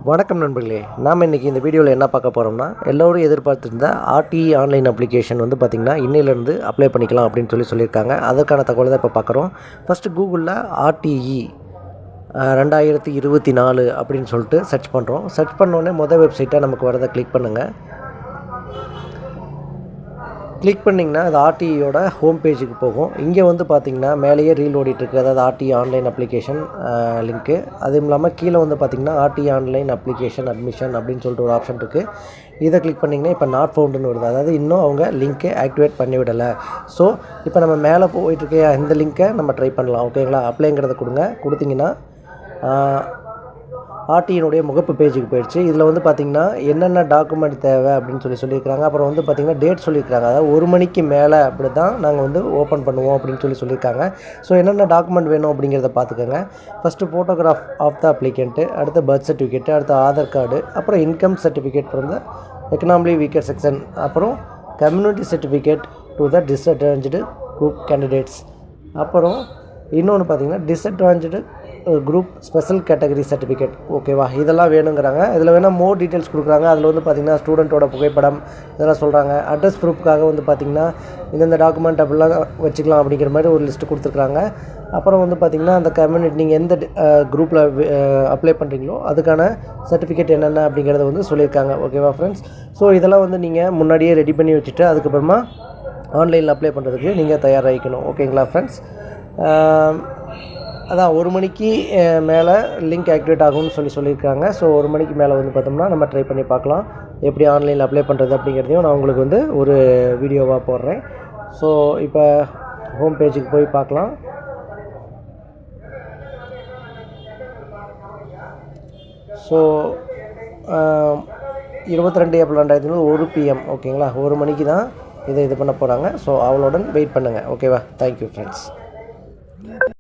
வணக்கம் நண்பர்களே, நாம் இன்றைக்கி இந்த வீடியோவில் என்ன பார்க்க போகிறோம்னா, எல்லோரும் எதிர்பார்த்துருந்த ஆர்டிஇ ஆன்லைன் அப்ளிகேஷன் வந்து பார்த்திங்கன்னா இன்னையிலேருந்து அப்ளை பண்ணிக்கலாம் அப்படின்னு சொல்லியிருக்காங்க. அதற்கான தகவலை தான் இப்போ பார்க்குறோம். ஃபஸ்ட்டு கூகுளில் ஆர்டிஇ 2024 அப்படின்னு சொல்லிட்டு சர்ச் பண்ணுறோம். சர்ச் பண்ணோடனே வெப்சைட்டாக நமக்கு வரதை கிளிக் பண்ணுங்கள். கிளிக் பண்ணிங்கன்னா அது ஆர்டிஇயோட ஹோம் பேஜுக்கு போகும். இங்கே வந்து பார்த்திங்கன்னா மேலேயே ரீல் ஓடிட்டுருக்கு, அதாவது ஆர்டிஇ ஆன்லைன் அப்ளிகேஷன் லிங்க்கு. அதுவும் இல்லாமல் கீழே வந்து பார்த்திங்கன்னா ஆர்டிஇ ஆன்லைன் அப்ளிகேஷன் அட்மிஷன் அப்படின்னு சொல்லிட்டு ஒரு ஆப்ஷன் இருக்குது. இதை கிளிக் பண்ணிங்கன்னா இப்போ நாட் ஃபவுண்டுன்னு வருது, அதாவது இன்னும் அவங்க லிங்க்கை ஆக்டிவேட் பண்ணி விடலை. ஸோ இப்போ நம்ம மேலே போயிட்டுருக்க இந்த லிங்க்கை நம்ம ட்ரை பண்ணலாம். ஓகேங்களா? அப்ளைங்கிறத கொடுத்தீங்கன்னா ஆர்டியினுடைய முகப்பு பேஜுக்கு போயிடுச்சு. இதில் வந்து பார்த்திங்கன்னா என்னென்ன டாக்குமெண்ட் தேவை அப்படின்னு சொல்லியிருக்காங்க. அப்புறம் வந்து பார்த்திங்கன்னா டேட் சொல்லியிருக்காங்க, அதாவது 1 மணிக்கு மேலே அப்படி தான் நாங்கள் வந்து ஓப்பன் பண்ணுவோம் அப்படின்னு சொல்லியிருக்காங்க. ஸோ என்னென்ன டாக்குமெண்ட் வேணும் அப்படிங்கிறத பார்த்துக்கோங்க. First photograph of the applicant, அடுத்து பர்த் சர்டிஃபிகேட்டு, அடுத்து ஆதார் கார்டு, அப்புறம் income certificate from the economically weaker section, அப்புறம் community certificate to the disadvantaged group candidates, அப்புறம் இன்னொன்று பார்த்திங்கன்னா disadvantaged group special category certificate. ஓகேவா? இதெல்லாம் வேணுங்கிறாங்க. இதில் வேணால் மோர் டீட்டெயில்ஸ் கொடுக்குறாங்க. அதில் வந்து பார்த்திங்கன்னா ஸ்டூடெண்ட்டோட புகைப்படம் இதெல்லாம் சொல்கிறாங்க. அட்ரஸ் ப்ரூஃப்காக வந்து பார்த்திங்கன்னா இந்தந்த டாக்குமெண்ட் அப்படிலாம் வச்சுக்கலாம் அப்படிங்கிற மாதிரி ஒரு லிஸ்ட்டு கொடுத்துருக்குறாங்க. அப்புறம் வந்து பார்த்திங்கன்னா அந்த கம்யூனிட்டி நீங்கள் எந்த குரூப்பில் அப்ளை பண்ணுறீங்களோ அதுக்கான சர்டிஃபிகேட் என்னென்ன அப்படிங்கிறத வந்து சொல்லியிருக்காங்க. ஓகேவா ஃப்ரெண்ட்ஸ்? ஸோ இதெல்லாம் வந்து நீங்கள் முன்னாடியே ரெடி பண்ணி வச்சுட்டு அதுக்கப்புறமா ஆன்லைனில் அப்ளை பண்ணுறதுக்கு நீங்கள் தயாராகிக்கணும். ஓகேங்களா ஃப்ரெண்ட்ஸ்? அதான் 1 மணிக்கு மேலே லிங்க் ஆக்டிவேட் ஆகும்னு சொல்லியிருக்காங்க. ஸோ 1 மணிக்கு மேலே வந்து பார்த்தோம்னா நம்ம ட்ரை பண்ணி பார்க்கலாம் எப்படி ஆன்லைனில் அப்ளை பண்ணுறது அப்படிங்கிறதையும் நான் உங்களுக்கு வந்து ஒரு வீடியோவாக போடுறேன். ஸோ இப்போ ஹோம் பேஜுக்கு போய் பார்க்கலாம். So 22 April 2020 1 PM. ஓகேங்களா? 1 மணிக்கு தான் இது பண்ண போகிறாங்க. ஸோ அவளுடன் வெயிட் பண்ணுங்கள். ஓகேவா? Thank you friends.